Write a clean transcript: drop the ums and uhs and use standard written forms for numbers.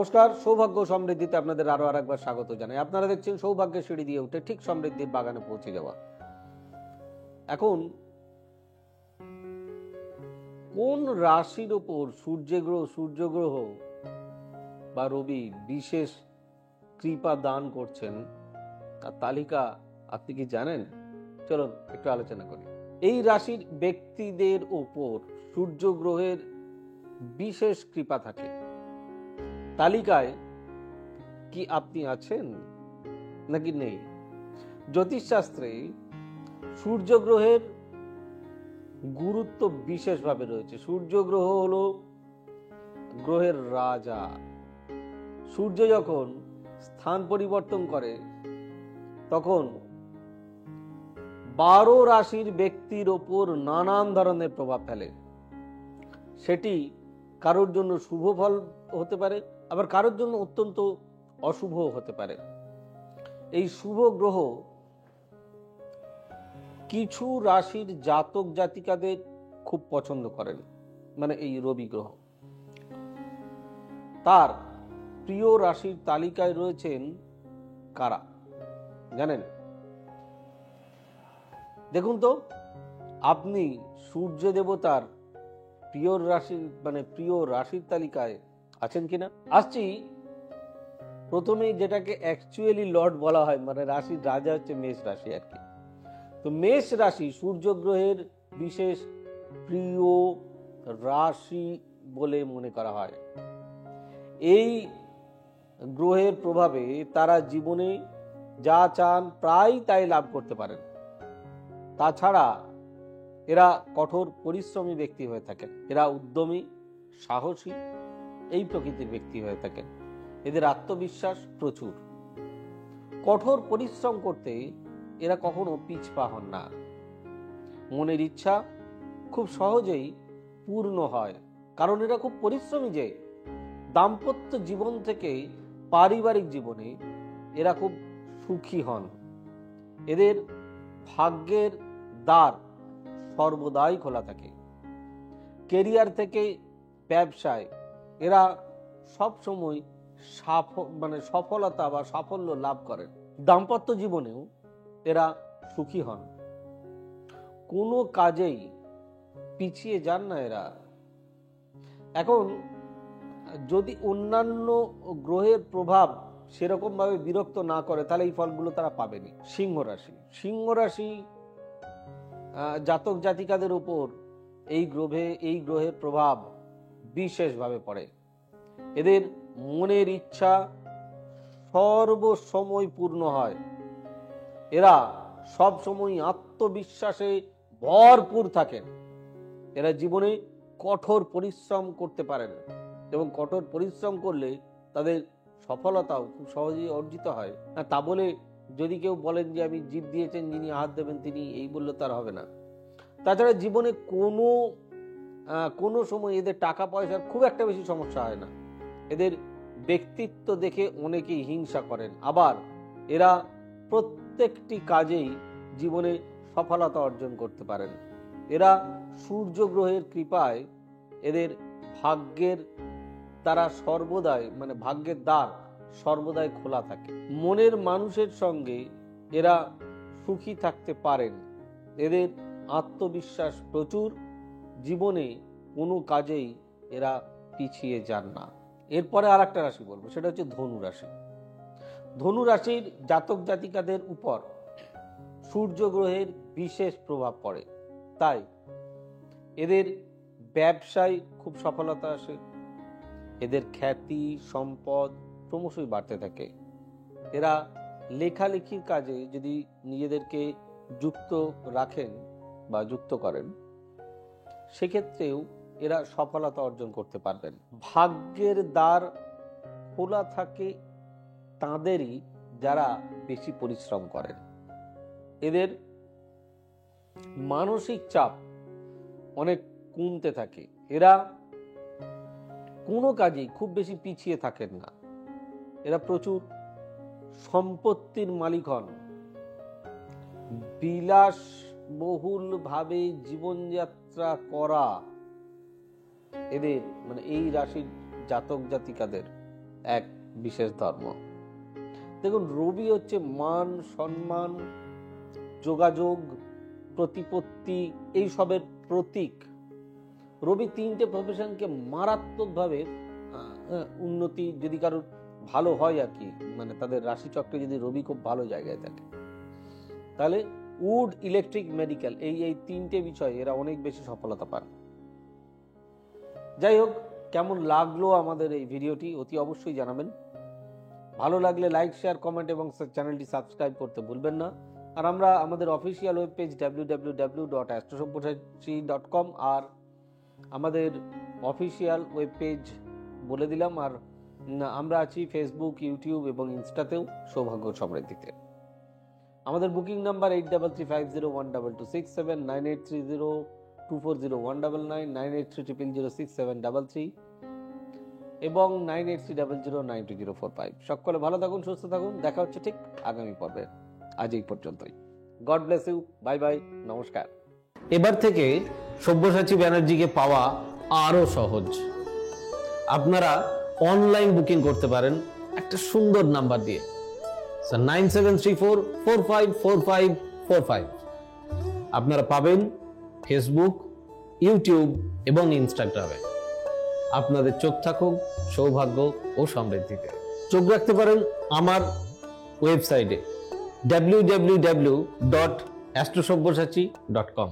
নমস্কার, সৌভাগ্য সমৃদ্ধিতে আপনাদের আরো আরেকবার স্বাগত জানাই। আপনারা দেখছেন সৌভাগ্যের সিঁড়ি দিয়ে উঠে ঠিক সমৃদ্ধির বাগানে পৌঁছে যাওয়া। এখন কোন রাশির উপর সূর্যগ্রহ বা রবি বিশেষ কৃপা দান করছেন তার তালিকা আপনি কি জানেন? চলুন একটু আলোচনা করি। এই রাশির ব্যক্তিদের উপর সূর্যগ্রহের বিশেষ কৃপা থাকে। তালিকায় কি আপনি আছেন নাকি নেই? জ্যোতিষশাস্ত্রে সূর্যগ্রহের গুরুত্ব বিশেষভাবে রয়েছে। সূর্যগ্রহ হলো গ্রহের রাজা। সূর্য যখন স্থান পরিবর্তন করে তখন 12 রাশির ব্যক্তির ওপর নানান ধরনের প্রভাব ফেলে। সেটি কারোর জন্য শুভ ফল হতে পারে, আবার কারোর জন্য অত্যন্ত অশুভ হতে পারে। এই শুভ গ্রহ কিছু রাশির জাতক জাতিকাদের খুব পছন্দ করেন, মানে এই রবি গ্রহ। তার প্রিয় রাশির তালিকায় রয়েছেন কারা জানেন? দেখুন তো, আপনি সূর্য দেবতার প্রিয় রাশির তালিকায় আছেন কিনা। আসছি প্রথমেই যেটাকে অ্যাকচুয়ালি লর্ড বলা হয়, মানে রাশির রাজা হচ্ছে মেষ রাশি আর কি। তো মেষ রাশি সূর্যগ্রহের বিশেষ প্রিয় রাশি বলে মনে করা হয়। এই গ্রহের প্রভাবে তারা জীবনে যা চান প্রায় তাই লাভ করতে পারেন। তাছাড়া এরা কঠোর পরিশ্রমী ব্যক্তি হয়ে থাকেন। এরা উদ্যমী, সাহসী এই প্রকৃতির ব্যক্তি হয়ে থাকেন। এদের আত্মবিশ্বাস প্রচুর। কঠোর পরিশ্রম করতে এরা কখনো পিছপা হন না। মনের ইচ্ছা খুব সহজেই পূর্ণ হয়, কারণ এরা খুব পরিশ্রমী। যে দাম্পত্য জীবন থেকে পারিবারিক জীবনে এরা খুব সুখী হন। এদের ভাগ্যের দ্বার সর্বদাই খোলা থাকে। কেরিয়ার থেকে ব্যবসায় এরা সব সময় সফলতা বা সাফল্য লাভ করেন। দাম্পত্য জীবনেও এরা সুখী হন। কোনো কাজেই পিছিয়ে যান না এরা। এখন যদি অন্যান্য গ্রহের প্রভাব সেরকম ভাবে বিরক্ত না করে তাহলে এই ফলগুলো তারা পাবেনি। সিংহ রাশি জাতক জাতিকাদের উপর এই গ্রহের প্রভাব বিশেষভাবে পড়ে। এদের মনের ইচ্ছা সর্বসময় পূর্ণ হয়। এরা সব সময় আত্মবিশ্বাসে ভরপুর থাকেন। এরা জীবনে কঠোর পরিশ্রম করতে পারেন এবং কঠোর পরিশ্রম করলে তাদের সফলতাও খুব সহজেই অর্জিত হয়। তা বলে যদি কেউ বলেন যে আমি জিত দিয়েছেন, যিনি হাত দেবেন তিনি, এই বললে তার হবে না। তাছাড়া জীবনে কোনো সময় এদের টাকা পয়সার খুব একটা বেশি সমস্যা হয় না। এদের ব্যক্তিত্ব দেখে অনেকেই হিংসা করেন। আবার এরা প্রত্যেকটি কাজেই জীবনে সফলতা অর্জন করতে পারেন। এরা সূর্য গ্রহের কৃপায় এদের ভাগ্যের দ্বার সর্বদাই খোলা থাকে। মনের মানুষের সঙ্গে এরা সুখী থাকতে পারেন। এদের আত্মবিশ্বাস প্রচুর। জীবনে কোনো কাজেই এরা পিছিয়ে যান না। এরপরে আর একটা রাশি বলবো, সেটা হচ্ছে ধনু রাশি। ধনু রাশির জাতক জাতিকাদের উপর সূর্য গ্রহের বিশেষ প্রভাব পড়ে। তাই এদের ব্যবসায় খুব সফলতা আসে। এদের খ্যাতি সম্পদ ক্রমশই বাড়তে থাকে। এরা লেখালেখির কাজে যদি নিজেদেরকে যুক্ত রাখেন বা যুক্ত করেন, সেক্ষেত্রেও এরা সফলতা অর্জন করতে পারবেন। ভাগ্যের দ্বার খোলা থাকে তাদেরই যারা বেশি পরিশ্রম করেন। এদের মানসিক চাপ অনেক কমতে থাকে। এরা কোনো কাজেই খুব বেশি পিছিয়ে থাকেন না। এরা প্রচুর সম্পত্তির মালিক হন। বিলাসবহুল ভাবে জীবনযাত্রা করা এদের এই রাশির জাতক জাতিকাদের এক বিশেষ ধর্ম। দেখুন, রবি হচ্ছে মান, সম্মান, যোগাযোগ, প্রতিপত্তি, এই সবের প্রতীক। রবি তিনটে প্রফেশনকে মারাত্মকভাবে উন্নতি, যদি কারোর ভালো হয় আর কি, মানে তাদের রাশিচক্রে যদি রবি খুব ভালো জায়গায় থাকে, তাহলে উড, ইলেকট্রিক, মেডিকেল, এই তিনটে বিষয়ে এরা অনেক বেশি সফলতা পান। যাই হোক, কেমন লাগলো আমাদের এই ভিডিওটি অতি অবশ্যই জানাবেন। ভালো লাগলে লাইক, শেয়ার, কমেন্ট এবং চ্যানেলটি সাবস্ক্রাইব করতে ভুলবেন না। আর আমরা আমাদের অফিসিয়াল ওয়েব পেজ www.astrosaব্যসাচী.com আর আমাদের অফিসিয়াল ওয়েব পেজ বলে দিলাম। আর আমরা আছি ফেসবুক, ইউটিউব এবং ইনস্টাতেও সৌভাগ্য সমৃদ্ধিতে। আমাদের বুকিং নাম্বার 8335012267, 9830240199, 9830006733 এবং 9830092045। সকলে ভালো থাকুন, সুস্থ থাকুন। দেখা হচ্ছে ঠিক আগামী পর্বে। আজ এই পর্যন্তই। God bless you. Bye bye, নমস্কার। এবার থেকে সব্যসাচী ব্যানার্জিকে পাওয়া আরো সহজ। আপনারা অনলাইন বুকিং করতে পারেন একটা সুন্দর নাম্বার দিয়ে, 9734454545। আপনারা পাবেন ফেসবুক, ইউটিউব এবং ইনস্টাগ্রামে। আপনাদের চোখ থাকুক সৌভাগ্য ও সমৃদ্ধিতে। চোখ রাখতে পারেন আমার ওয়েবসাইটে www.astrosaব্যসাচী.com।